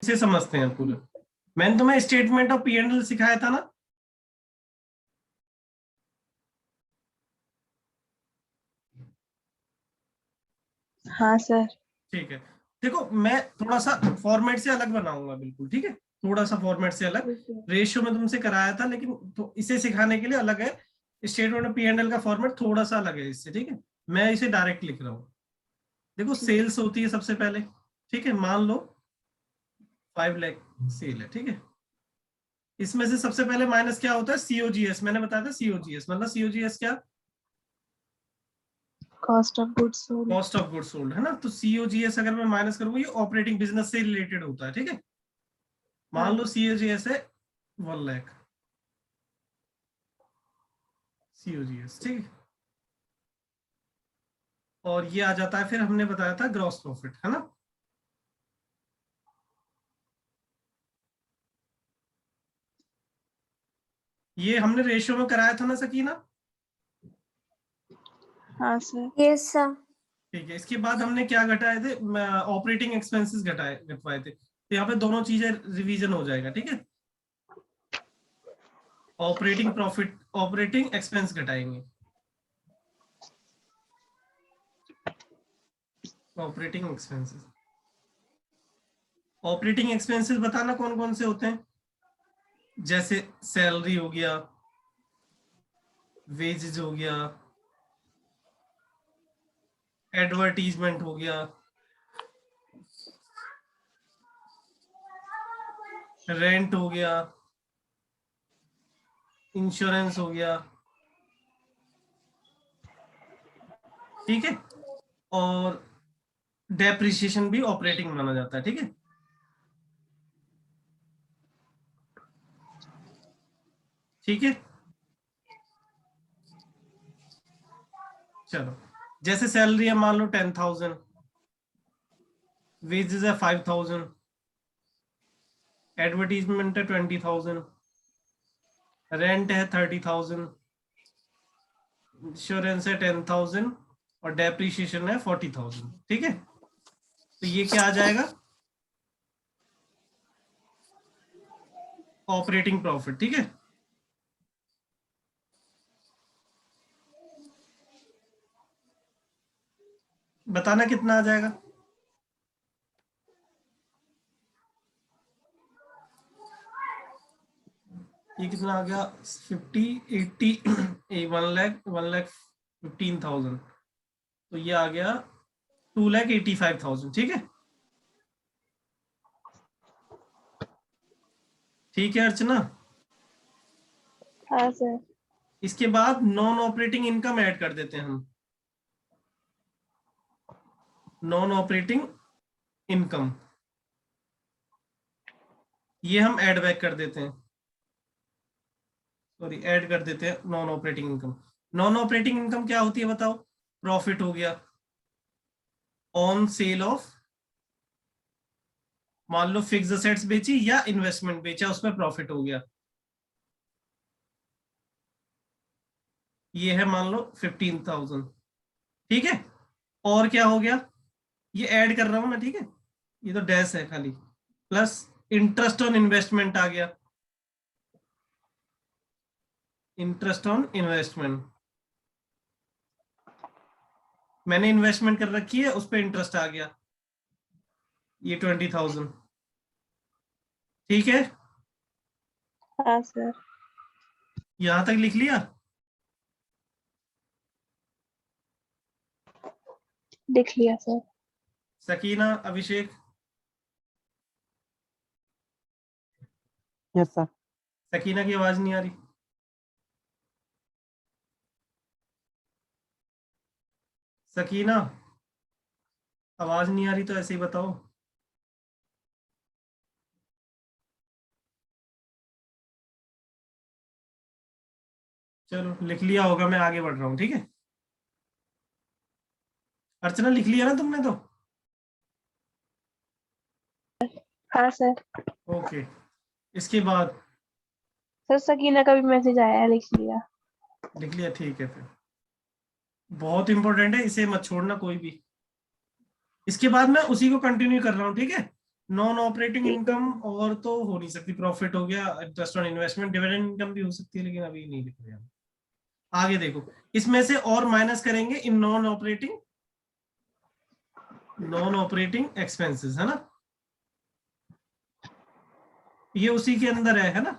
इसे समझते हैं पूरा। मैंने तुम्हें statement of P and L सिखाया था ना। हाँ सर। ठीक है, देखो मैं थोड़ा सा फॉर्मेट से अलग बनाऊंगा बिल्कुल, ठीक है, थोड़ा सा फॉर्मेट से अलग। रेशियो में तुमसे कराया था, लेकिन तो इसे सिखाने के लिए अलग है। Statement of P and L का फॉर्मेट थोड़ा सा अलग है इससे, ठीक है। मैं इसे डायरेक्ट लिख रहा हूँ। देखो सेल्स होती है सबसे पहले, ठीक है, मान लो 5 लाख सेल है, ठीक है। इसमें से सबसे पहले माइनस क्या होता है, सीओजीएस। मैंने बताया था सीओजीएस मतलब सीओजीएस क्या, cost of goods sold. Cost of goods sold है ना। तो सीओजीएस अगर मैं माइनस करूंगा, ये ऑपरेटिंग बिजनेस से रिलेटेड होता है, ठीक है। मान लो सीओजीएस है 1 लाख सीओजीएस, ठीक है। और ये आ जाता है, फिर हमने बताया था ग्रॉस प्रॉफिट, है ना। ये हमने रेशियो में कराया था ना सकीना। हाँ सर। Yes sir. ठीक है, इसके बाद हमने क्या घटाए थे, ऑपरेटिंग एक्सपेंसेस घटवाए थे। तो यहाँ पे दोनों चीजें रिवीजन हो जाएगा, ठीक है। ऑपरेटिंग प्रॉफिट, ऑपरेटिंग एक्सपेंस घटाएंगे, ऑपरेटिंग एक्सपेंसेस। ऑपरेटिंग एक्सपेंसेस बताना कौन कौन से होते हैं, जैसे सैलरी हो गया, वेजेस हो गया, एडवर्टीजमेंट हो गया, रेंट हो गया, इंश्योरेंस हो गया, ठीक है। और डेप्रिसिएशन भी ऑपरेटिंग माना जाता है, ठीक है। ठीक है, चलो, जैसे सैलरी है मान लो 10,000, वेजेस है 5,000, एडवर्टीजमेंट है 20,000, रेंट है 30,000, इंश्योरेंस है 10,000 और डेप्रिसिएशन है 40,000, ठीक है। तो ये क्या आ जाएगा, ऑपरेटिंग प्रॉफिट, ठीक है। बताना कितना आ जाएगा। ये कितना आ गया, 50, 80, 1,15,000। तो ये आ गया 2,85,000, ठीक है। ठीक है अर्चना। हाँ सर। इसके बाद नॉन ऑपरेटिंग इनकम ऐड कर देते हैं हम, नॉन ऑपरेटिंग इनकम, ये हम ऐड बैक कर देते हैं, सॉरी ऐड कर देते हैं non operating income. Non operating income क्या होती है बताओ, प्रॉफिट हो गया ऑन सेल ऑफ, मान लो फिक्स असेट्स बेची या इन्वेस्टमेंट बेचा, उसमें प्रॉफिट हो गया, ये है मान लो 15,000, ठीक है। और क्या हो गया, ये ऐड कर रहा हूं मैं, ठीक है, ये तो डैश है खाली, प्लस इंटरेस्ट ऑन इन्वेस्टमेंट आ गया, इंटरेस्ट ऑन इन्वेस्टमेंट, मैंने इन्वेस्टमेंट कर रखी है, उस पर इंटरेस्ट आ गया, ये 20,000, ठीक है। हाँ सर। यहां तक लिख लिया, लिख लिया सर। सकीना, अभिषेक, यस सर। सकीना की आवाज नहीं आ रही, सकीना आवाज नहीं आ रही तो ऐसे ही बताओ। चलो लिख लिया होगा, मैं आगे बढ़ रहा हूँ, ठीक है। अर्चना लिख लिया ना तुमने तो, हाँ सर। ओके। इसके बाद सर सकीना का भी मैसेज आया है, लिख लिया। लिख लिया, ठीक है। फिर बहुत इंपॉर्टेंट है, इसे मत छोड़ना कोई भी। इसके बाद मैं उसी को कंटिन्यू कर रहा हूँ, ठीक है। नॉन ऑपरेटिंग ठीक है इनकम और तो हो नहीं सकती, प्रॉफिट हो गया, interest on investment, dividend income भी हो सकती है, लेकिन अभी नहीं लिख रहे हम। आगे देखो, इसमें से और माइनस करेंगे इन नॉन ऑपरेटिंग एक्सपेंसेस, है ना, ये उसी के अंदर है ना।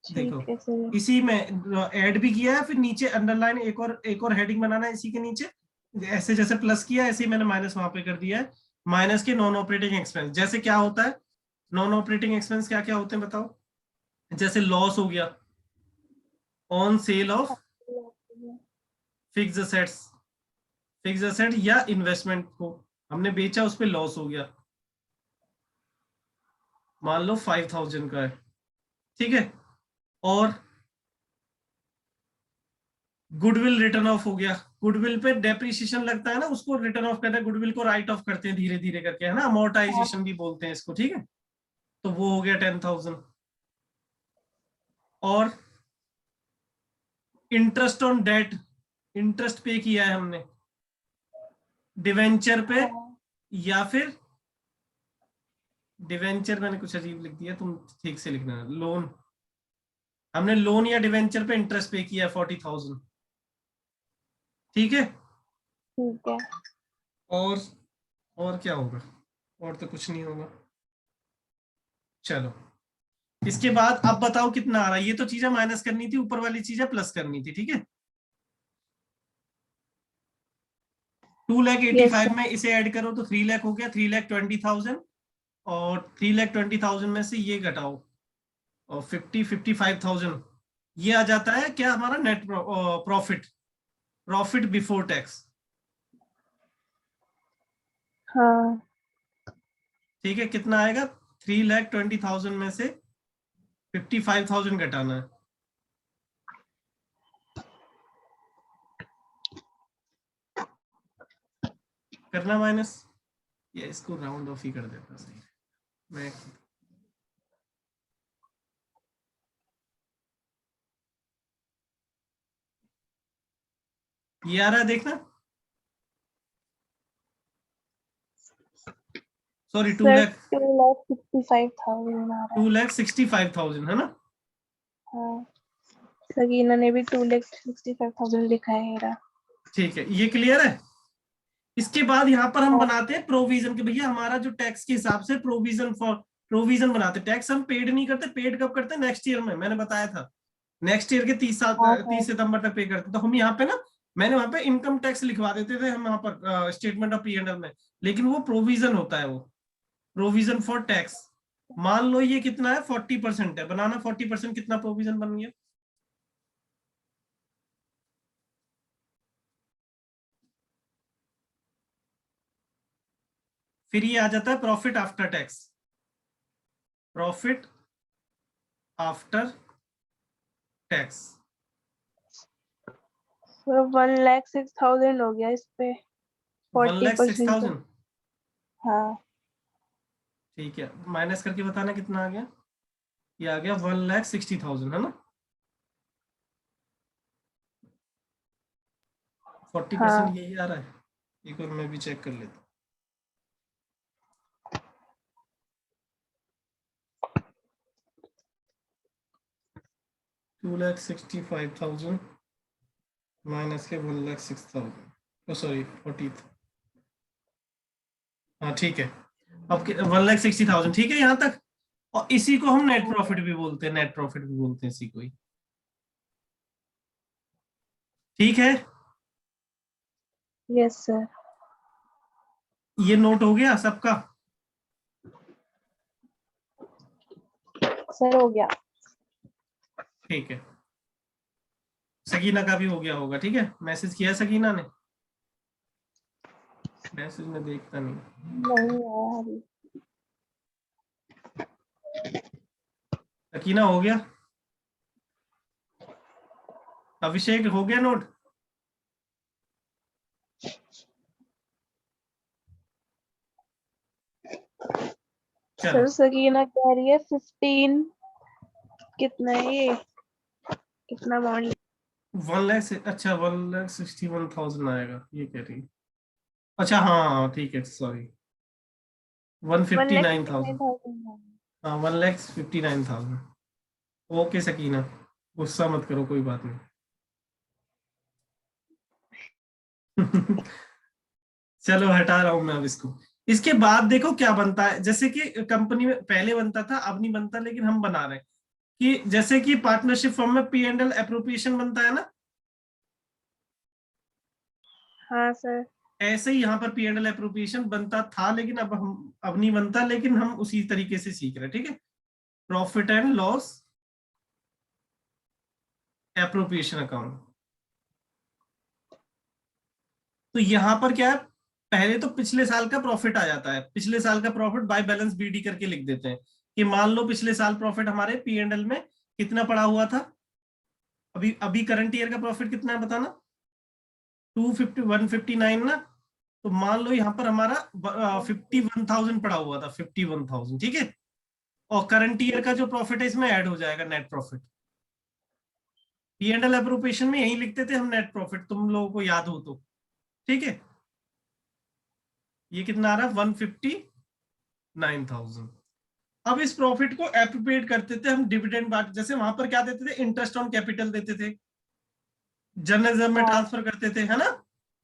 देखो ठीक है सर। इसी में ऐड भी किया है, फिर नीचे अंडरलाइन एक और हेडिंग बनाना है इसी के नीचे, ऐसे जैसे प्लस किया ऐसे ही मैंने माइनस वहां पे कर दिया है। माइनस के नॉन ऑपरेटिंग एक्सपेंस, जैसे क्या होता है नॉन ऑपरेटिंग एक्सपेंस, क्या क्या होते हैं बताओ। जैसे लॉस हो गया on sale of fix assets, fix asset या इन्वेस्टमेंट को हमने बेचा, उस पर लॉस हो गया, मान लो 5000 का है, ठीक है। और गुडविल रिटर्न ऑफ हो गया, गुडविल पे डेप्रिसिएशन लगता है ना, उसको रिटर्न ऑफ करते हैं, गुडविल को राइट ऑफ करते हैं धीरे धीरे करके, है ना, अमोर्टाइजेशन भी बोलते हैं इसको, ठीक है। तो वो हो गया 10,000। और इंटरेस्ट ऑन डेट, इंटरेस्ट पे किया है हमने डिवेंचर पे, हाँ या फिर डिवेंचर मैंने कुछ अजीब लिख दिया, तुम ठीक से लिखना, लोन, हमने लोन या डिवेंचर पे इंटरेस्ट पे किया है 40,000, ठीक है। ठीक है और और क्या होगा, और तो कुछ नहीं होगा। चलो इसके बाद अब बताओ कितना आ रहा है, ये तो चीजें माइनस करनी थी, ऊपर वाली चीजें प्लस करनी थी, ठीक है। 2,80,000 यस सर। में इसे ऐड करो तो 3 लाख हो गया, 3,20,000, और 3,20,000 में से ये घटाओ और 55,000, ये आ जाता है क्या हमारा net profit, profit before tax, हाँ ठीक है। कितना आएगा, 3,20,000 में से 55,000 घटाना है, करना माइनस, या इसको राउंड ऑफ ही कर देता सही, मैं ये आ रहा है देखना, सॉरी टू सर लैख 2,65,000 आ रहा है। 2,65,000 है ना। हाँ सगीना ने भी 2,65,000 लिखा है मेरा। ठीक है, ये क्लियर है। इसके बाद यहाँ पर हम हाँ बनाते हैं प्रोविजन के, भैया हमारा जो टैक्स के हिसाब से प्रोविजन फॉर प्रोविजन बनाते, टैक्स हम पेड नहीं करते, पेड कब करते हैं, नेक्स्ट ईयर में, मैंने बताया था नेक्स्ट ईयर के 30 हाँ सर। 30 सितंबर तक पे करते, तो हम यहाँ पे ना, मैंने वहां पे इनकम टैक्स लिखवा देते थे हम यहाँ पर स्टेटमेंट ऑफ P&L में, लेकिन वो प्रोविजन होता है, वो प्रोविजन फॉर टैक्स। मान लो ये कितना है 40% है, बनाना 40% कितना प्रोविजन बन गया, फिर ये आ जाता है profit after tax, profit after tax, sir 1,06,000 हो गया इस पे, वन लैख सिक्स 40%। थाउजेंड हाँ ठीक है, माइनस करके बताना कितना आ गया, ये आ गया 1,60,000 है ना, 40% हाँ यही आ रहा है, एक और मैं भी चेक कर लेता हूँ। 2,65,000 माइनस के 1,06,000, सॉरी 40, हाँ ठीक है, अब 1,60,000 ठीक है यहाँ तक, और इसी को हम नेट प्रॉफिट भी बोलते हैं, नेट प्रॉफिट भी बोलते हैं इसी को ही, ठीक है। Yes sir. ये नोट हो गया सबका, सर हो गया। ठीक है, सकीना का भी हो गया होगा, ठीक है, मैसेज किया सकीना ने, मैसेज में देखता नहीं, नहीं आया अभी। सकीना हो गया, अभिषेक हो गया नोट, चलो सर सगीना कह रही है 15, कितना है ये, कितना अमाउंट। 1 लाख से, अच्छा 1,61,000 आएगा ये कह रही है, अच्छा हाँ ठीक है सॉरी, 159,000। 1,59,000। हाँ 1,59,000। ओके सकीना, गुस्सा मत करो, कोई बात नहीं। चलो हटा रहा हूं मैं अब इसको। इसके बाद देखो क्या बनता है, जैसे कि कंपनी में पहले बनता था, अब नहीं बनता, लेकिन हम बना रहे हैं कि जैसे कि पार्टनरशिप फॉर्म में P&L एप्रोप्रिएशन बनता है ना, हाँ सर। ऐसे ही यहाँ पर P&L एप्रोप्रिएशन बनता था, लेकिन अब नहीं बनता, लेकिन हम उसी तरीके से सीख रहे हैं, ठीक है। Profit and loss appropriation account. तो यहाँ पर क्या है, पहले तो पिछले साल का प्रॉफिट आ जाता है, पिछले साल का प्रॉफिट बाय बैलेंस BD करके लिख देते हैं कि मान लो पिछले साल प्रॉफिट हमारे P&L में कितना पड़ा हुआ था। अभी अभी करंट ईयर का प्रॉफिट कितना है बताना, 159 ना। तो मान लो यहाँ पर हमारा 51,000 पड़ा हुआ था, 51,000, ठीक है। और करंट ईयर का जो प्रॉफिट है इसमें ऐड हो जाएगा नेट प्रॉफिट। P&L एप्रोप्रिएशन में यही लिखते थे हम नेट प्रॉफिट, तुम लोगों को याद हो तो, ठीक है। ये कितना आ रहा है, 159,000। अब इस प्रॉफिट को एप्रोप्रिएट करते थे हम डिविडेंड बांट, जैसे वहां पर क्या देते थे, इंटरेस्ट ऑन कैपिटल देते थे, जर्नलिज्म में हाँ ट्रांसफर करते थे, है ना।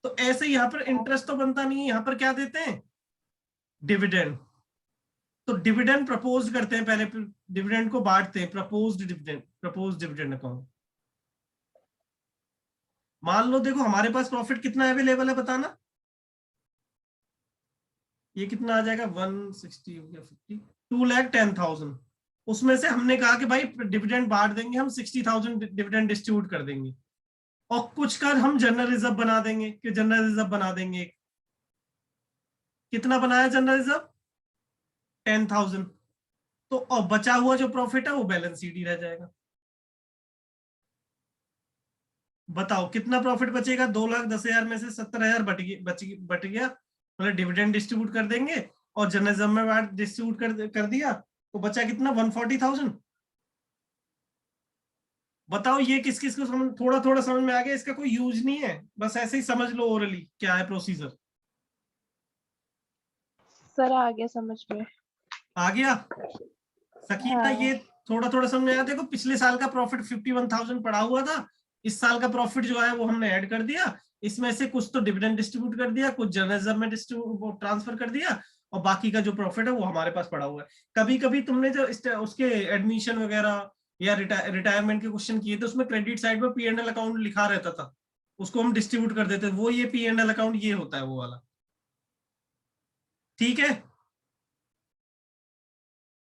तो ऐसे यहाँ पर हाँ। इंटरेस्ट तो बनता नहीं है, यहाँ पर क्या देते हैं, डिविडेंड। तो डिविडेंड प्रपोज करते हैं पहले, डिविडेंड को बांटते हैं, प्रपोज डिविडेंड अकाउंट। मान लो देखो हमारे पास प्रॉफिट कितना अवेलेबल है बताना, ये कितना आ जाएगा, 160 हो गया, 50, 2,10,000। उसमें से हमने कहा कि भाई डिविडेंड बांट देंगे हम, 60,000 डिविडेंड डिस्ट्रीब्यूट कर देंगे, और कुछ का हम जनरल रिजर्व बना देंगे, कि जनरल रिजर्व बना देंगे। कितना बनाया जनरल रिजर्व, 10,000। तो और बचा हुआ जो प्रॉफिट है वो बैलेंस शीट ही रह जाएगा। बताओ कितना प्रॉफिट बचेगा, 2,10,000 में से 70,000 बट गया, मतलब डिविडेंड डिस्ट्रीब्यूट कर देंगे और जनरल में डिस्ट्रीब्यूट कर दिया, तो बचा कितना, 140,000। बताओ ये किस किस को समझ, थोड़ा थोड़ा समझ में आ गया, इसका कोई यूज नहीं है, बस ऐसे ही समझ लो ओरली क्या है प्रोसीजर। सर आ गया समझ में। आ गया सकीना, हाँ ये थोड़ा थोड़ा समझ में आया। देखो पिछले साल का प्रॉफिट 51,000 पड़ा हुआ था, इस साल का प्रॉफिट जो है वो हमने ऐड कर दिया, इसमें से कुछ तो डिविडेंड डिस्ट्रीब्यूट कर दिया, कुछ जर्नलिज्म में डिस्ट्रीब्यूट ट्रांसफर कर दिया, और बाकी का जो प्रॉफिट है वो हमारे पास पड़ा हुआ है। कभी कभी तुमने जो उसके एडमिशन वगैरह या रिटायरमेंट के क्वेश्चन किए थे, उसमें क्रेडिट साइड में P&L अकाउंट लिखा रहता था, उसको हम डिस्ट्रीब्यूट कर देते, वो ये P&L अकाउंट ये होता है वो वाला, ठीक है।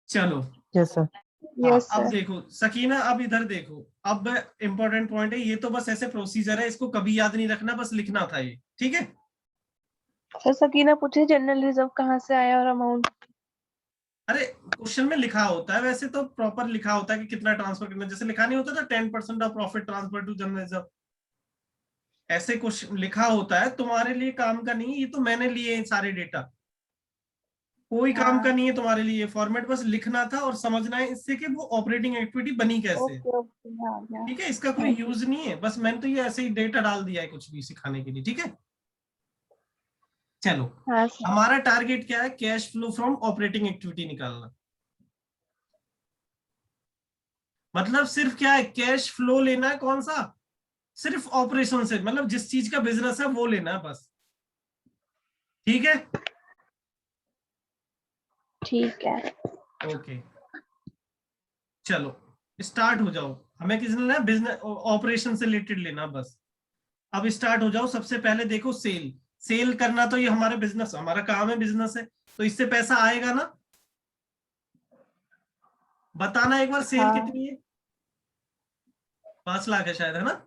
चलो यस सर। हाँ, यस अब सर। देखो सकीना, अब इधर देखो, अब इंपॉर्टेंट पॉइंट है, ये तो बस ऐसे प्रोसीजर है, इसको कभी याद नहीं रखना, बस लिखना था ये, ठीक है। सर सकीना पूछे जनरल रिजर्व कहाँ से आया और अमाउंट। अरे क्वेश्चन में लिखा होता है, वैसे तो प्रॉपर लिखा होता है कि कितना ट्रांसफर करना, जैसे लिखा नहीं होता था 10% of profit transfer to general reserve, ऐसे क्वेश्चन लिखा होता है। तुम्हारे लिए काम का नहीं है, ये तो मैंने लिए हैं सारे डेटा, कोई काम का हाँ नहीं है तुम्हारे लिए, फॉर्मेट बस लिखना था और समझना है इससे कि वो ऑपरेटिंग एक्टिविटी बनी कैसे है, ओके ओके आ गया। ठीक है। इसका कोई यूज नहीं है, बस मैंने तो ये ऐसे ही डेटा डाल दिया है कुछ भी सिखाने के लिए, ठीक है। चलो हाँ सर। हमारा टारगेट क्या है, cash flow from operating activity निकालना। मतलब सिर्फ क्या है, कैश फ्लो लेना है, कौन सा, सिर्फ ऑपरेशन से, मतलब जिस चीज का बिजनेस है वो लेना है बस, ठीक है। ठीक है। ओके चलो स्टार्ट हो जाओ, हमें किसने लेना है, बिजनेस ऑपरेशन से रिलेटेड लेना बस। अब स्टार्ट हो जाओ, सबसे पहले देखो सेल, सेल करना तो ये हमारे बिजनेस, हमारा काम है, बिजनेस है, तो इससे पैसा आएगा ना। बताना एक बार सेल हाँ कितनी है, 5 लाख है शायद, है ना।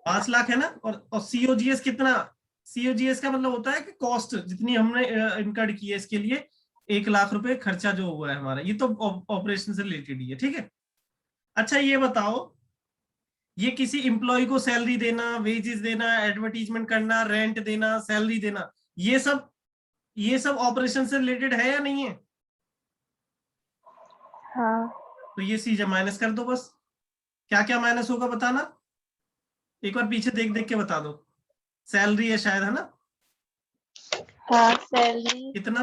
5 लाख है ना। और COGS कितना, COGS का मतलब होता है कि कॉस्ट जितनी हमने इनकर्ड की है इसके लिए, 1 लाख रुपए खर्चा जो हुआ है हमारा, ये तो ऑपरेशन से रिलेटेड ही है, ठीक है। अच्छा ये बताओ, ये किसी इंप्लॉय को सैलरी देना, वेजेस देना, एडवर्टीजमेंट करना, रेंट देना, सैलरी देना, ये सब ऑपरेशन से रिलेटेड है या नहीं है। हाँ। तो ये चीजें माइनस कर दो बस, क्या क्या माइनस होगा बताना। एक बार पीछे देख देख के बता दो। सैलरी है शायद, है ना? हाँ सैलरी कितना?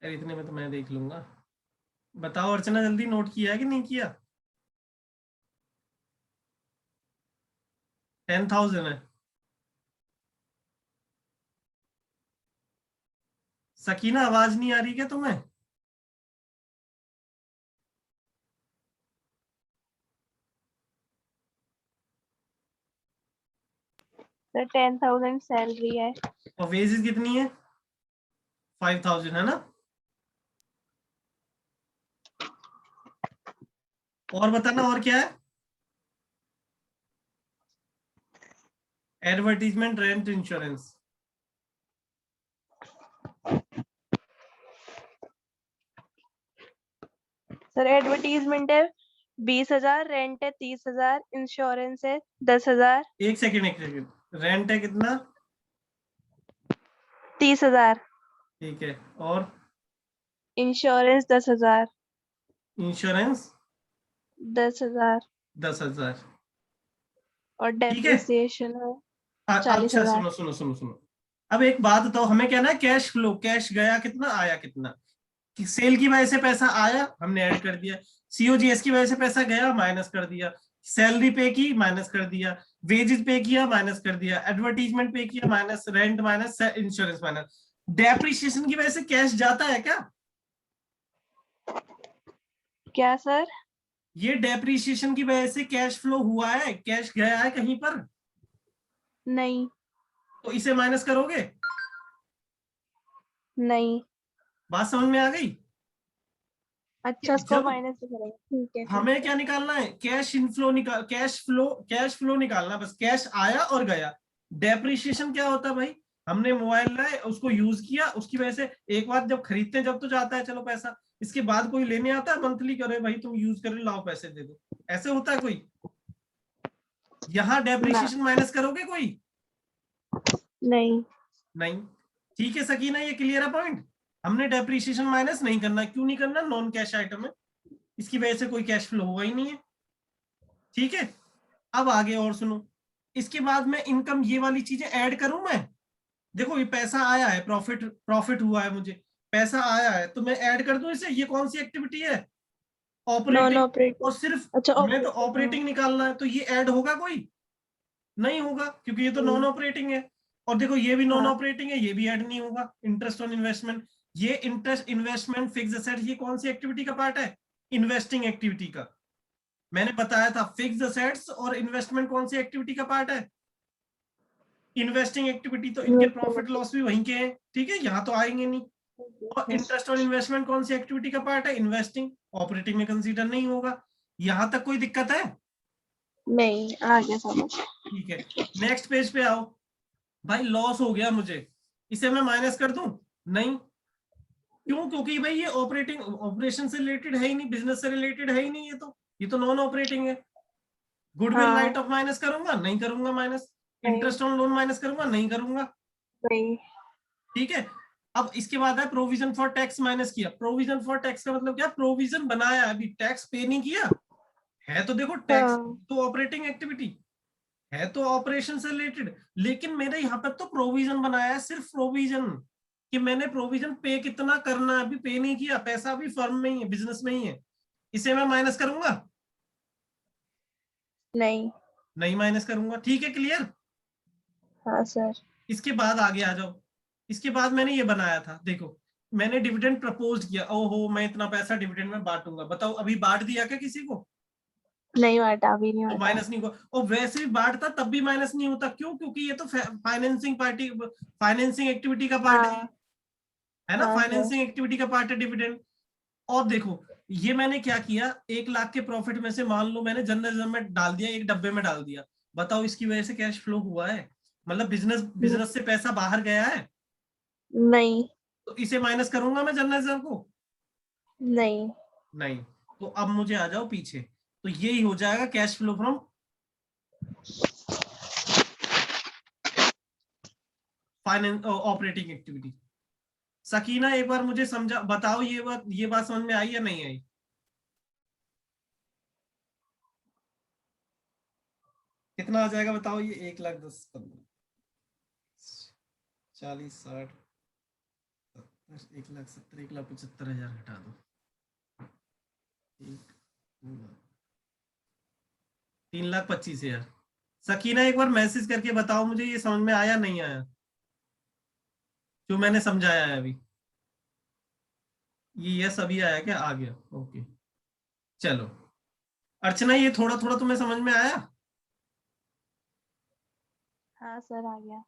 अरे इतने में तो मैं देख लूंगा। बताओ अर्चना, जल्दी नोट किया है कि नहीं किया? 10,000 है। सकीना आवाज नहीं आ रही क्या तुम्हें? सर 10,000 सैलरी है। और वेजेस कितनी है? 5,000 है ना? और बताना और क्या है? Advertisement, rent, insurance. Sir advertisement है 20,000, रेंट है 30,000, इंश्योरेंस है 10,000। एक सेकेंड एक सेकेंड, रेंट है कितना? 30,000। ठीक है, और इंश्योरेंस 10,000। इंश्योरेंस 10,000 10,000। और ठीक है। डेप्रिसिएशन है अच्छा 40,000। सुनो सुनो सुनो सुनो। अब एक बात बताओ, हमें क्या ना, कैश फ्लो, कैश गया कितना, आया कितना? कि सेल की वजह से पैसा आया, हमने ऐड कर दिया। सीओजीएस की वजह से पैसा गया, माइनस कर दिया। सैलरी पे की, माइनस कर दिया। वेजेस पे किया, माइनस कर दिया। एडवर्टीजमेंट पे किया, minus. Rent minus, insurance minus. Depreciation की वजह से कैश जाता है क्या? क्या सर? ये डेप्रिसिएशन की वजह से कैश फ्लो हुआ है, कैश गया है कहीं पर? नहीं। तो इसे माइनस करोगे? नहीं। बात समझ में आ गई? अच्छा उसको जब माइनस करेंगे, ठीक है ठीक हमें है। क्या निकालना है, कैश इनफ्लो निकाल, कैश फ्लो निकालना, बस कैश आया और गया। डेप्रिसिएशन क्या होता है भाई? हमने मोबाइल लाए, उसको यूज किया, उसकी वजह से एक बार जब खरीदते हैं जब तो जाता है चलो पैसा, इसके बाद कोई लेने आता है मंथली, करे भाई तुम यूज कर लाओ पैसे दे दो, ऐसे होता है कोई? यहाँ ना। डेप्रिसिएशन माइनस करोगे कोई? नहीं। नहीं। ठीक है सकीना, ये क्लियर है पॉइंट? हमने डेप्रिसिएशन माइनस नहीं करना। क्यों नहीं करना? नॉन कैश आइटम है, इसकी वजह से कोई कैश फ्लो होगा ही नहीं है। ठीक है, अब आगे और सुनो। इसके बाद में इनकम, ये वाली चीजें ऐड करूं मैं? देखो ये पैसा आया है, प्रॉफिट प्रॉफिट हुआ है मुझे, पैसा आया है, तो मैं ऐड कर दूं इसे? ये कौन सी एक्टिविटी है? Non operating. और ऑपरेटिंग। सिर्फ अच्छा हमें तो ऑपरेटिंग, हाँ। ऑपरेटिंग निकालना है, तो ये ऐड होगा कोई? नहीं होगा, क्योंकि ये तो नॉन नहीं। ऑपरेटिंग है। और देखो ये भी नॉन हाँ। ऑपरेटिंग है, ये भी ऐड नहीं होगा। इंटरेस्ट ऑन इन्वेस्टमेंट, ये इंटरेस्ट, इन्वेस्टमेंट, फिक्स असेट, ये कौन सी एक्टिविटी का पार्ट है? इन्वेस्टिंग एक्टिविटी का। मैंने बताया था फिक्स असेट्स और इन्वेस्टमेंट कौन सी एक्टिविटी का पार्ट है? Investing activity. तो इनके प्रॉफिट लॉस भी वहीं के हैं, ठीक है, यहाँ तो आएंगे नहीं। और इंटरेस्ट ऑन इन्वेस्टमेंट कौन सी एक्टिविटी का पार्ट है? इन्वेस्टिंग। ऑपरेटिंग में कंसीडर नहीं होगा। यहां तक कोई दिक्कत है? नहीं आ गया समझ। ठीक है, नेक्स्ट पेज पे आओ। भाई लॉस हो गया मुझे, इसे मैं माइनस कर दूं? नहीं। क्यों? क्योंकि भाई ये ऑपरेटिंग, ऑपरेशन से रिलेटेड है ही नहीं, बिजनेस से रिलेटेड है ही नहीं, ये तो नॉन ऑपरेटिंग है। गुडविल हाँ। राइट ऑफ माइनस करूंगा? नहीं करूंगा माइनस। नहीं। इंटरेस्ट ऑन लोन माइनस करूंगा? नहीं करूंगा। नहीं। ठीक है। अब इसके बाद है प्रोविजन फॉर टैक्स, माइनस किया। प्रोविजन फॉर टैक्स का मतलब क्या? प्रोविजन बनाया, अभी टैक्स पे नहीं किया है, तो देखो टैक्स हाँ। तो ऑपरेटिंग एक्टिविटी है, तो ऑपरेशन से रिलेटेड। लेकिन मैंने यहाँ पर तो प्रोविजन बनाया है, सिर्फ प्रोविजन, कि मैंने प्रोविजन पे कितना करना है, अभी पे नहीं किया, पैसा अभी फर्म में ही है, बिजनेस में ही है, इसे मैं माइनस करूंगा? नहीं। नहीं माइनस करूंगा। ठीक है, क्लियर? हाँ सर। इसके बाद आगे आ जाओ। इसके बाद मैंने ये बनाया था, देखो मैंने डिविडेंड प्रपोज किया, ओहो मैं इतना पैसा डिविडेंड में बांटूंगा, बताओ अभी बांट दिया क्या किसी को? नहीं बांटा, अभी नहीं तो बांटा। माइनस नहीं होगा। और वैसे भी बांटता तब भी माइनस नहीं होता, क्यों? क्योंकि ये तो फाइनेंसिंग पार्टी, फाइनेंसिंग एक्टिविटी का पार्ट हाँ। है ना, हाँ सर। फाइनेंसिंग एक्टिविटी का पार्ट है डिविडेंड। और देखो ये मैंने क्या किया, 1 लाख के प्रॉफिट में से मान लो मैंने जर्नलिज्म में डाल दिया, एक डब्बे में डाल दिया। बताओ इसकी वजह से कैश फ्लो हुआ है? मतलब बिजनेस, बिजनेस से पैसा बाहर गया है, नहीं। तो इसे माइनस करूंगा मैं जर्नलिज्म को? नहीं। नहीं। तो अब मुझे आ जाओ पीछे, तो यही हो जाएगा cash flow from finance, operating activity. Sakina एक बार मुझे समझा, बताओ ये बात समझ में आई या नहीं आई? कितना आ जाएगा बताओ ये? 1,10,15 40 60 70 1,70,000 1,75,000 घटा दो, 3,25,000। सकीना एक बार मैसेज करके बताओ मुझे ये समझ में आया नहीं आया जो मैंने समझाया है अभी। ये यस अभी आया क्या? आ गया, ओके। चलो अर्चना, ये थोड़ा थोड़ा तुम्हें समझ में आया? हाँ सर आ गया।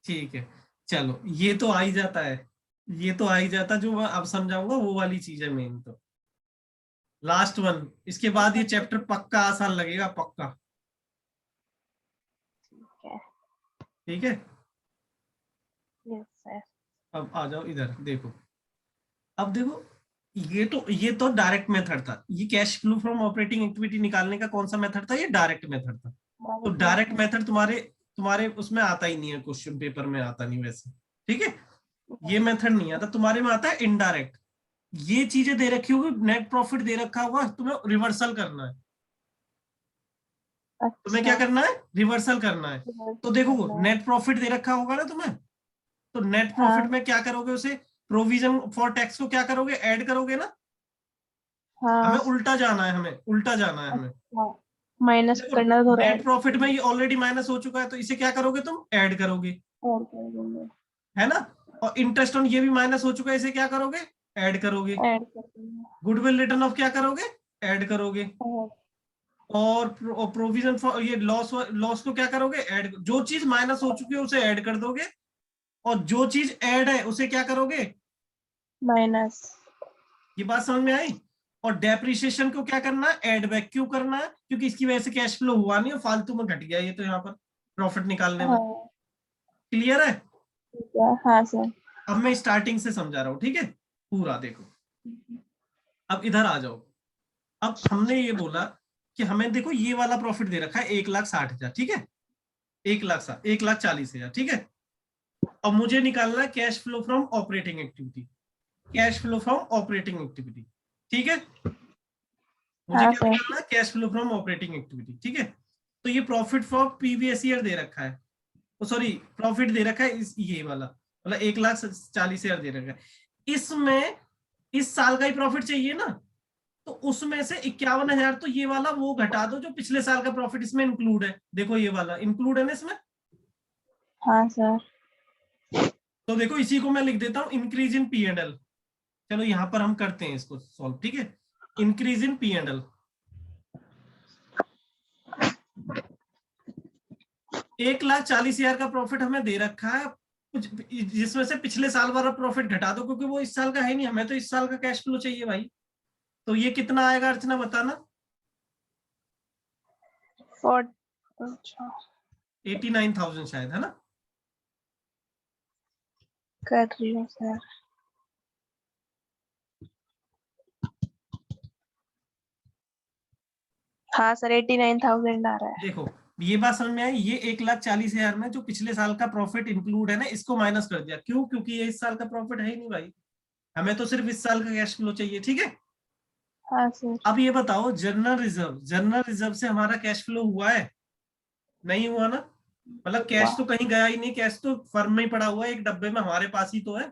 ठीक है, चलो ये तो आ ही जाता है, ये तो आ ही जाता, जो मैं अब समझाऊंगा वो वाली चीज है मेन। तो लास्ट वन, इसके बाद ये चैप्टर पक्का आसान लगेगा, पक्का। ठीक है। ठीक है, यस सर। अब आ जाओ इधर, देखो। अब देखो, ये तो डायरेक्ट मेथड था, ये cash flow from operating activity निकालने का कौन सा मेथड था? ये डायरेक्ट मेथड था। तो डायरेक्ट मेथड तुम्हारे तुम्हारे उसमें आता ही नहीं है, क्वेश्चन पेपर में आता नहीं वैसे, ठीक है। ये मेथड नहीं आता तुम्हारे में, आता है इनडायरेक्ट। ये चीजें दे रखी होगी, नेट प्रॉफिट दे रखा होगा, तुम्हें रिवर्सल करना है। तुम्हें क्या अच्छा। करना है? रिवर्सल करना है। तो देखो नेट प्रॉफिट दे रखा होगा ना तुम्हें, तो नेट प्रॉफिट हाँ में क्या करोगे? उसे प्रोविजन फॉर टैक्स को क्या करोगे? ऐड करोगे ना। हमें हाँ। उल्टा जाना है, हमें उल्टा जाना है हमें। अच्छा, माइनस देखो करना थोड़ा नेट ऐड प्रॉफिट में ये ऑलरेडी माइनस हो चुका है, तो इसे क्या करोगे? तुम ऐड करोगे, और कर देंगे। है ना। और इंटरेस्ट ऑन ये भी माइनस हो चुका है, इसे क्या करोगे? ऐड करोगे। ऐड कर देंगे। गुडविल रिटर्न ऑफ क्या करोगे? ऐड करोगे। और और प्रोविजन फॉर ये लॉस लॉस को क्या करोगे? ऐड। जो चीज माइनस हो चुकी है उसे ऐड कर दोगे, और जो चीज ऐड है उसे क्या करोगे? माइनस। ये बात समझ में आई? और डेप्रिसिएशन को क्या करना है? Add back. क्यों करना है? क्योंकि इसकी वजह से कैश फ्लो हुआ नहीं और फालतू में घट गया ये, तो यहाँ पर प्रॉफिट निकालने में। हाँ क्लियर है? ठीक है। हाँ सर। अब मैं स्टार्टिंग से समझा रहा हूँ, ठीक है, पूरा देखो। अब इधर आ जाओ। अब हमने ये बोला कि हमें देखो ये वाला प्रॉफिट दे रखा है 1,60,000, ठीक है, 1,40,000, ठीक है। अब मुझे निकालना है cash flow from operating activity, cash flow from operating activity, ठीक है। मुझे हाँ क्या सर। निकालना है? Cash flow from operating activity, ठीक है। तो ये प्रॉफिट फॉर प्रीवियस ईयर दे रखा है, सॉरी प्रॉफिट दे रखा है इस ये वाला, मतलब 1,40,000 दे रखा है। इसमें इस साल का ही प्रॉफिट चाहिए ना, तो उसमें से 51,000 तो ये वाला वो घटा दो जो पिछले साल का प्रॉफिट इसमें इंक्लूड है। देखो ये वाला इंक्लूड है ना इसमें। हाँ सर। तो देखो इसी को मैं लिख देता हूं increase in P and L. चलो यहां पर हम करते हैं इसको सॉल्व, ठीक है। Increase in P and L, 1,40,000 का प्रॉफिट हमें दे रखा है, जिसमें से पिछले साल वाला प्रॉफिट घटा दो, क्योंकि वो इस साल का है नहीं, हमें तो इस साल का कैश फ्लो चाहिए भाई। तो ये कितना आएगा अर्चना, बताना? अच्छा 89,000 शायद, है ना। कर रही हूँ सर। हाँ सर 89,000 आ रहा है। देखो ये बात समझ में आई? ये 1,40,000 में जो पिछले साल का प्रॉफिट इंक्लूड है ना, इसको माइनस कर दिया। क्यों? क्योंकि ये इस साल का प्रॉफिट है ही नहीं भाई, हमें तो सिर्फ इस साल का कैश फ्लो चाहिए, ठीक है। हाँ सर। अब ये बताओ जनरल रिजर्व, जनरल रिजर्व से हमारा कैश फ्लो हुआ है? नहीं हुआ ना, मतलब हुआ। कैश तो कहीं गया ही नहीं, कैश तो फर्म में ही पड़ा हुआ है, एक डब्बे में हमारे पास ही तो है।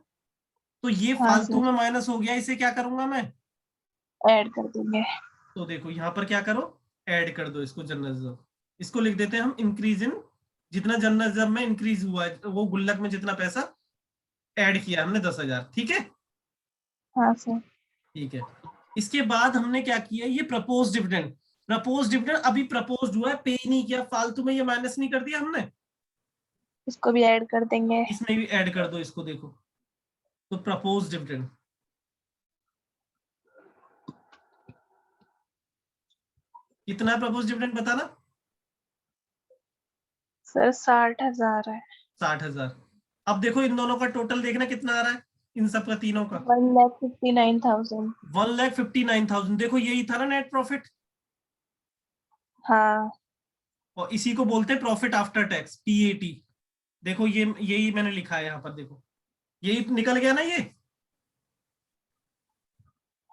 तो ये हाँ फालतू सर में माइनस हो गया, इसे क्या करूंगा मैं? ऐड कर देंगे। तो देखो यहाँ पर क्या करो? ऐड कर दो इसको, जनरल रिजर्व। इसको लिख देते हैं हम इंक्रीज इन, जितना जनरल रिजर्व में इंक्रीज हुआ है, वो गुल्लक में जितना पैसा ऐड किया हमने 10,000, ठीक है। हाँ सर। ठीक है, इसके बाद हमने क्या किया? ये प्रपोज डिविडेंड, प्रपोज डिविडेंड अभी प्रपोज हुआ है, पे नहीं किया, फालतू में ये माइनस नहीं कर दिया हमने, इसको भी ऐड कर देंगे। इसमें भी ऐड कर दो इसको, देखो। तो प्रपोज डिविडेंड कितना है? प्रपोज डिविडेंड बताना। सर 60,000 है। 60,000। अब देखो इन दोनों का टोटल देखना कितना आ रहा है, इन सब का तीनों का। 1,59,000। 1,59,000। देखो यही था ना नेट प्रॉफिट, हाँ और इसी को बोलते हैं प्रॉफिट आफ्टर टैक्स, पीएटी। देखो ये यही मैंने लिखा है यहाँ पर, देखो यही निकल गया ना ये।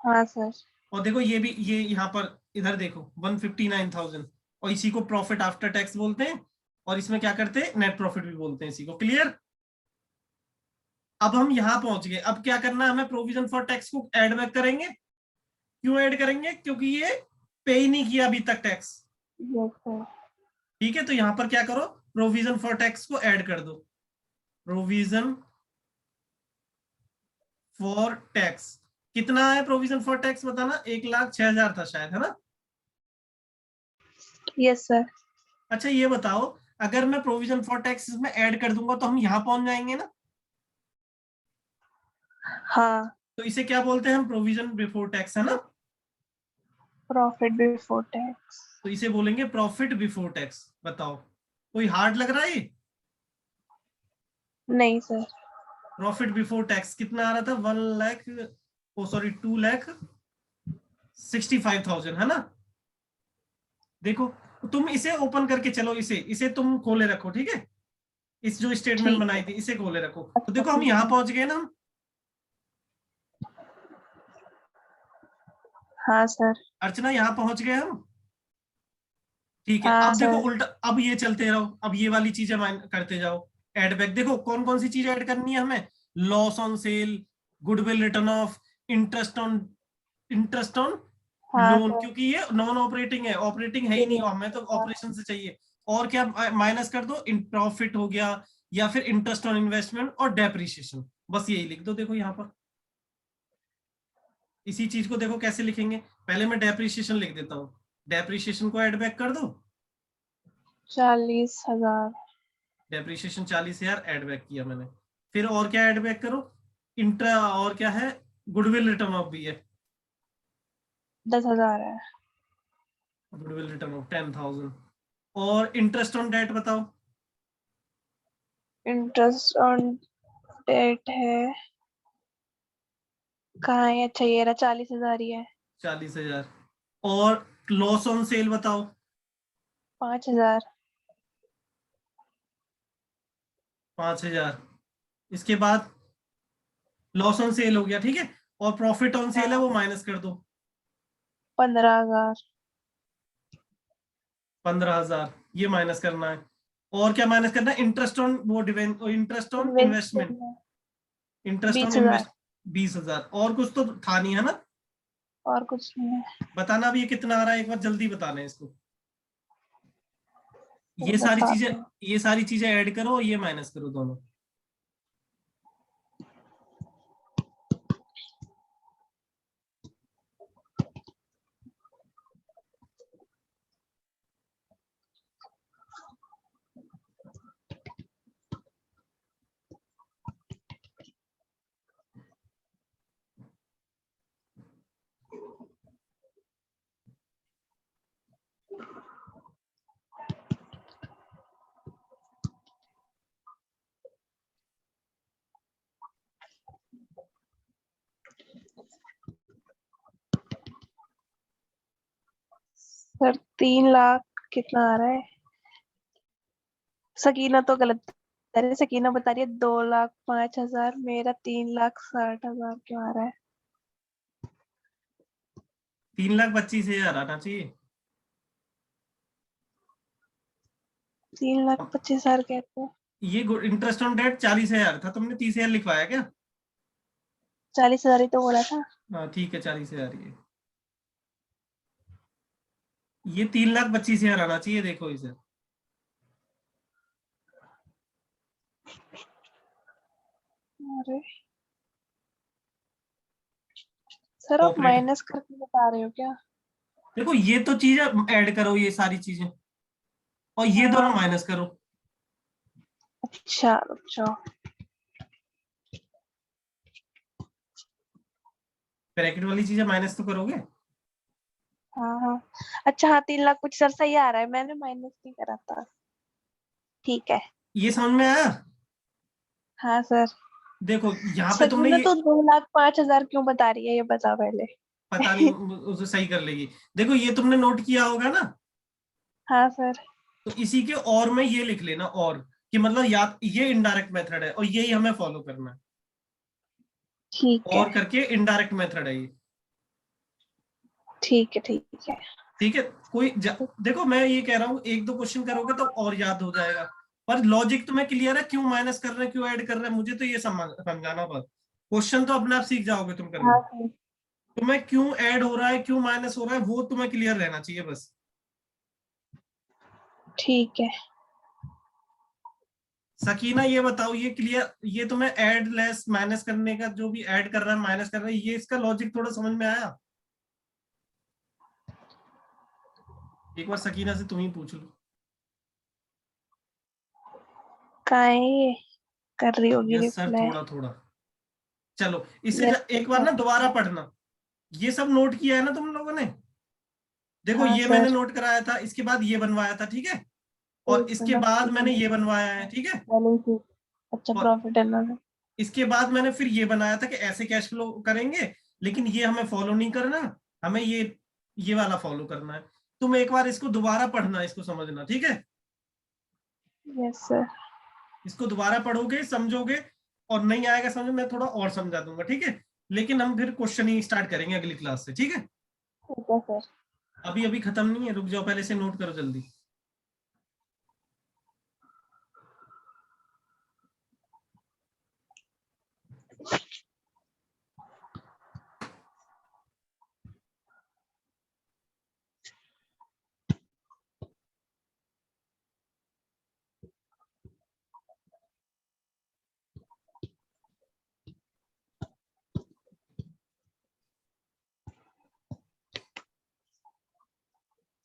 हाँ सर। और देखो ये भी, ये यहाँ पर इधर देखो 159,000, और इसी को प्रॉफिट आफ्टर टैक्स बोलते हैं, और इसमें क्या करते हैं, नेट प्रॉफिट भी बोलते हैं इसी को। क्लियर? अब हम यहाँ पहुंच गए, अब क्या करना है हमें, प्रोविजन फॉर टैक्स को ऐड बैक करेंगे। क्यों ऐड करेंगे? क्योंकि ये पे ही नहीं किया अभी तक टैक्स। Yes sir. ठीक है, तो यहाँ पर क्या करो, प्रोविजन फॉर टैक्स को ऐड कर दो। प्रोविजन फॉर टैक्स कितना है? प्रोविजन फॉर टैक्स बताना, 1,06,000 था शायद, है ना? Yes sir. अच्छा ये बताओ, अगर मैं प्रोविजन फॉर टैक्स में ऐड कर दूंगा तो हम यहाँ पहुंच जाएंगे ना? हाँ। तो इसे क्या बोलते हैं हम, प्रोविजन बिफोर टैक्स, है ना? Profit before tax. तो इसे बोलेंगे प्रॉफिट बिफोर टैक्स। बताओ, कोई हार्ड लग रहा है ये? नहीं सर। प्रॉफिट बिफोर टैक्स कितना आ रहा था, 1,00,000, ओ सॉरी 2,65,000, है ना? देखो, तुम इसे ओपन करके चलो, इसे तुम खोले रखो, ठीक है? इस जो स्टेटमेंट ठीक बनाई है। थी इसे खोले रखो। तो अच्छा देखो हम ठीक यहाँ है। पहुंच गए ना हम। हाँ सर। अर्चना यहाँ पहुंच गए हम। ठीक है, हाँ अब देखो सर। उल्टा, अब ये चलते रहो, अब ये वाली चीजें करते जाओ। एड बैक देखो कौन कौन सी चीज ऐड करनी है हमें, loss on cell, goodwill return of, interest on हाँ लोन, सर। क्योंकि ये नॉन ऑपरेटिंग है, ऑपरेटिंग है ही नहीं, हमें तो ऑपरेशन से चाहिए। और क्या माइनस कर दो, इन प्रॉफिट हो गया, या फिर इंटरेस्ट ऑन इन्वेस्टमेंट और डेप्रिसिएशन, बस यही लिख दो। देखो यहाँ पर इसी चीज को देखो कैसे लिखेंगे, पहले मैं डेप्रिसिएशन लिख देता हूँ, डेप्रिसिएशन को ऐड बैक कर दो। 40,000। डेप्रिसिएशन 40,000 ऐड बैक किया मैंने। फिर और क्या ऐड बैक करो, इंट्रा, और क्या है, गुडविल रिटर्न ऑफ भी है, 10,000 है। Goodwill return of 10,000। और इंटरेस्ट ऑन डेट बताओ। इंटरेस्ट ऑन डेट है, कहाँ है? अच्छा ये रहा, 40,000 ही है। 40,000। और लॉस ऑन सेल बताओ। 5,000। 5,000। इसके बाद लॉस ऑन सेल हो गया, ठीक है, और प्रॉफिट ऑन सेल है हाँ। वो माइनस कर दो, 15,000। 15,000 ये माइनस करना है। और क्या माइनस करना है, इंटरेस्ट ऑन वो इंटरेस्ट ऑन इन्वेस्टमेंट, इन्वेस्टमेंट में इंटरेस्ट ऑन 20,000। इन्वेस्ट 20,000। और कुछ तो था नहीं, है ना? और कुछ नहीं है। बताना भी ये कितना आ रहा है, एक बार जल्दी बताना है इसको। तो बता दो। ये सारी चीजें ऐड करो और ये माइनस करो दोनों। सर 3,00,000 कितना आ रहा है? सकीना तो गलत बता रही है, सकीना बता रही है 2,05,000, मेरा 3,60,000 क्यों आ रहा है? 3,25,000 आना चाहिए। 3,25,000 कहते हैं। ये इंटरेस्ट ऑन डेट 40,000 था, तुमने 30,000 लिखवाया क्या? 40,000 ही तो बोला था। हाँ ठीक है, 40,000 ये 3,25,000 आना चाहिए, देखो इसे। अरे सर आप ऑपरेट माइनस करके बता रहे हो क्या? देखो ये तो चीज ऐड करो, ये सारी चीजें, और ये दोनों हाँ। माइनस करो। अच्छा अच्छा। ब्रैकेट वाली चीजें माइनस तो करोगे। हाँ हाँ। अच्छा हाँ, 3,00,000 कुछ सर सही आ रहा है, मैंने माइनस नहीं करा था। ठीक है। ये समझ में आया? हाँ सर। देखो यहाँ पे तुमने सकीना ये, तो 2,05,000 क्यों बता रही है, ये बता पहले। पता नहीं, उसे सही कर लेगी। देखो ये तुमने नोट किया होगा ना, हाँ सर। तो इसी के और में ये लिख लेना, और कि मतलब या ये इनडायरेक्ट मेथड है और यही हमें फॉलो करना है, ठीक है। और करके इनडायरेक्ट मेथड है ये। ठीक है ठीक है। ठीक है। देखो मैं ये कह रहा हूँ, एक दो क्वेश्चन करोगे तो और याद हो जाएगा, पर लॉजिक तुम्हें क्लियर है, क्यों माइनस कर रहे हैं, क्यों ऐड कर रहे हैं, मुझे तो ये समझाना, बस क्वेश्चन तो अपने आप सीख जाओगे तुम करना। हाँ सर। तुम्हें क्यों ऐड हो रहा है, क्यों माइनस हो रहा है, वो तुम्हें क्लियर रहना चाहिए बस। ठीक है। सकीना ये बताओ, ये क्लियर, ये तुम्हें ऐड लेस माइनस करने का, जो भी ऐड कर रहा है माइनस कर रहा है, ये इसका लॉजिक थोड़ा समझ में आया? एक बार सकीना से तुम ही पूछ लो। कहाँ है ये? कर रही होगी यस सर, रिप्लाई। थोड़ा थोड़ा। चलो इसे यस एक बार सर। ना दोबारा पढ़ना। ये सब नोट किया है ना तुम लोगों ने? देखो हाँ ये मैंने सर। नोट कराया था, इसके बाद ये बनवाया था, ठीक है, और एक इसके बाद मैंने मिनट। ये बनवाया है, ठीक है, बैलेंस शीट। अच्छा, और प्रॉफिट एंड लॉस। इसके बाद मैंने फिर ये बनाया था कि ऐसे कैश फ्लो करेंगे, लेकिन ये हमें फॉलो नहीं करना, हमें ये वाला फॉलो करना है। तुम एक बार इसको दोबारा पढ़ना, इसको समझना, ठीक है? Yes sir. इसको दोबारा पढ़ोगे, समझोगे, और नहीं आएगा समझ में, थोड़ा और समझा दूंगा, ठीक है? लेकिन हम फिर क्वेश्चन ही स्टार्ट करेंगे अगली क्लास से, ठीक है? ठीक है सर। अभी अभी खत्म नहीं है, रुक जाओ, पहले से नोट करो जल्दी।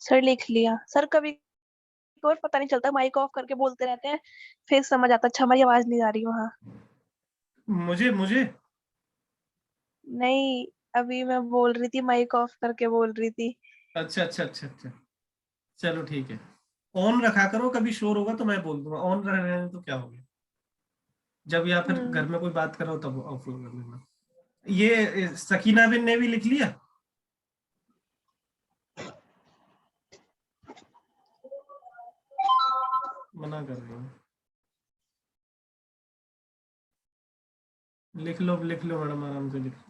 सर लिख लिया सर। कभी और पता नहीं चलता, माइक ऑफ करके बोलते रहते हैं, फिर समझ आता। अच्छा, हमारी आवाज नहीं आ रही वहां। मुझे मुझे नहीं, अभी मैं बोल रही थी, माइक ऑफ करके बोल रही थी। अच्छा अच्छा अच्छा अच्छा, चलो ठीक है। ऑन रखा करो, कभी शोर होगा तो मैं बोल दूंगा, ऑन रहने तो क्या हो गया, जब या फिर घर में कोई बात करो तब ऑफ कर लेना। ये सकीना बिन ने भी लिख लिया? मना कर रही हूँ। लिख लो मैडम, आराम से लिख लो।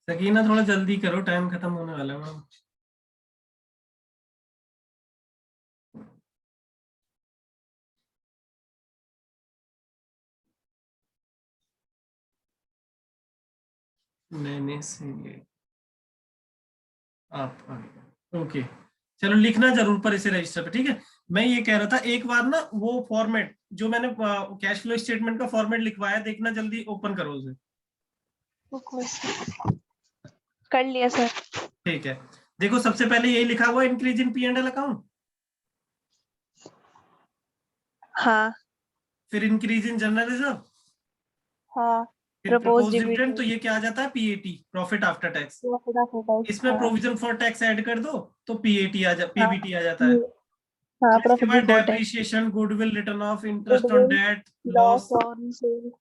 सकीना थोड़ा जल्दी करो, टाइम खत्म होने वाला है मैडम। मैंने से आप ओके, चलो लिखना जरूर पर इसे रजिस्टर पे, ठीक है? मैं ये कह रहा था, एक बार ना वो फॉर्मेट जो मैंने कैश फ्लो स्टेटमेंट का फॉर्मेट लिखवाया, देखना जल्दी ओपन करो उसे। कर लिया सर। ठीक है, देखो सबसे पहले यही लिखा हुआ, increase in P and L account, हाँ। फिर इंक्रीज इन जनरल रिजर्व, हाँ। फिर प्रपोज प्रपोज डिविडेंड, तो डिविडेंड। ये क्या आ जाता है, PAT, profit after tax. Profit after tax. इसमें हाँ। प्रोविजन फॉर टैक्स ऐड कर दो तो पीएटी हाँ। पीबीटी आ जाता है। ये- हाँ, फिर इसके प्रॉफिट बाद before tax. Depreciation, goodwill, return of, interest on goodwill. Debt, loss loss. On sale.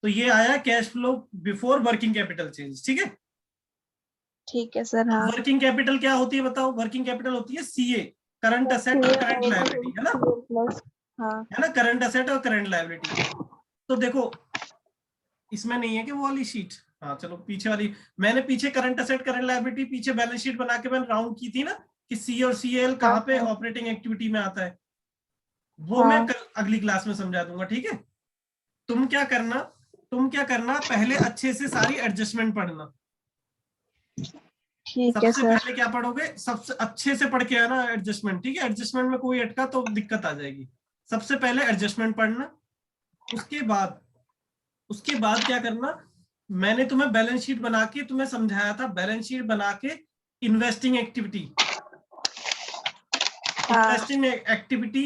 तो ये आया cash flow before working capital change, ठीक है? ठीक है सर। हाँ। वर्किंग कैपिटल क्या होती है बताओ? वर्किंग कैपिटल होती है सीए, करंट असेट और करंट लायबिलिटी, है ना? प्लस। हाँ। है ना, करंट असेट और करंट लायबिलिटी। तो देखो इसमें नहीं है कि वो वाली शीट, हाँ चलो पीछे वाली, मैंने पीछे करंट असेट करंट लायबिलिटी पीछे बैलेंस शीट बना के मैंने राउंड की थी ना, कि सी और सीएल हाँ कहाँ पे सर। ऑपरेटिंग एक्टिविटी में आता है, वो मैं हाँ। कल अगली क्लास में समझा दूंगा, ठीक है? तुम क्या करना, पहले अच्छे से सारी एडजस्टमेंट पढ़ना। ठीक है सबसे सर। पहले क्या पढ़ोगे, सबसे अच्छे से पढ़ के आना एडजस्टमेंट, ठीक है? एडजस्टमेंट में कोई अटका तो दिक्कत आ जाएगी। सबसे पहले एडजस्टमेंट पढ़ना, उसके बाद क्या करना, मैंने तुम्हें बैलेंस शीट बना के तुम्हें समझाया था, बैलेंस शीट बना के इन्वेस्टिंग एक्टिविटी, हाँ।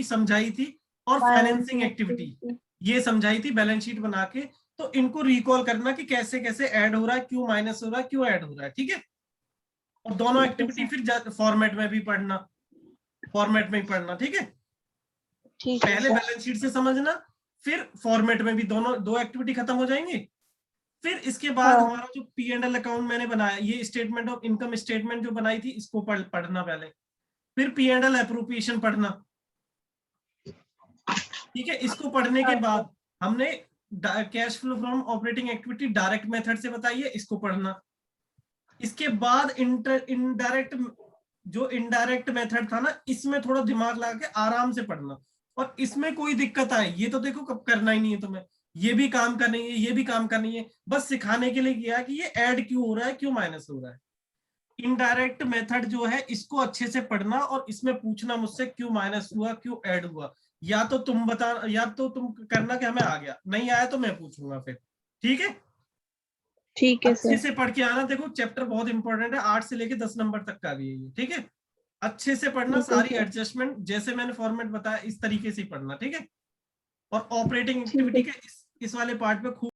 समझाई थी, और फाइनेंसिंग फाइनेंसिंग एक्टिविटी एक्टिविटी। ये समझाई थी बैलेंस शीट बना के। तो इनको रिकॉल करना कि कैसे कैसे ऐड हो रहा है, क्यों माइनस हो रहा है, क्यों ऐड हो रहा है, ठीक है। और दोनों ठीक है एक्टिविटी सर। फिर फॉर्मेट में भी पढ़ना, फॉर्मेट में ही पढ़ना, ठीक है। ठीक है पहले सर। बैलेंस शीट से समझना, फिर फॉर्मेट में भी दोनों दो एक्टिविटी खत्म हो जाएंगी। फिर इसके बाद हाँ। हमारा जो P&L अकाउंट मैंने बनाया, ये स्टेटमेंट ऑफ इनकम स्टेटमेंट जो बनाई थी, इसको पढ़ना पहले। फिर P&L एप्रोप्रिएशन पढ़ना, ठीक है। इसको पढ़ने के हाँ सर। बाद हमने cash flow from operating activity direct method से बताई है, इसको पढ़ना। इसके बाद इनडायरेक्ट, जो इनडायरेक्ट मेथड था ना, इसमें थोड़ा दिमाग लगा के आराम से पढ़ना। और इसमें कोई दिक्कत आए, ये तो देखो कब करना ही नहीं है तुम्हें, ये भी काम करनी है, ये भी काम करनी है, बस सिखाने के लिए किया कि ये ऐड क्यों हो रहा है, क्यों माइनस हो रहा है। इनडायरेक्ट मेथड जो है इसको अच्छे से पढ़ना, और इसमें पूछना मुझसे क्यों माइनस हुआ, क्यों ऐड हुआ। या तो तुम बता, या तो तुम करना कि हमें आ गया, नहीं आया तो मैं पूछूंगा फिर, ठीक है। ठीक है अच्छे सर। से पढ़ के आना, देखो चैप्टर बहुत इंपॉर्टेंट है, 8 से लेके 10 नंबर तक का भी है ये, ठीक है। अच्छे से पढ़ना, ठीक है सारी सर। एडजस्टमेंट जैसे मैंने फॉर्मेट बताया इस तरीके से ही पढ़ना, ठीक है। और ऑपरेटिंग ठीक है। एक्टिविटी के इस वाले पार्ट पे खूब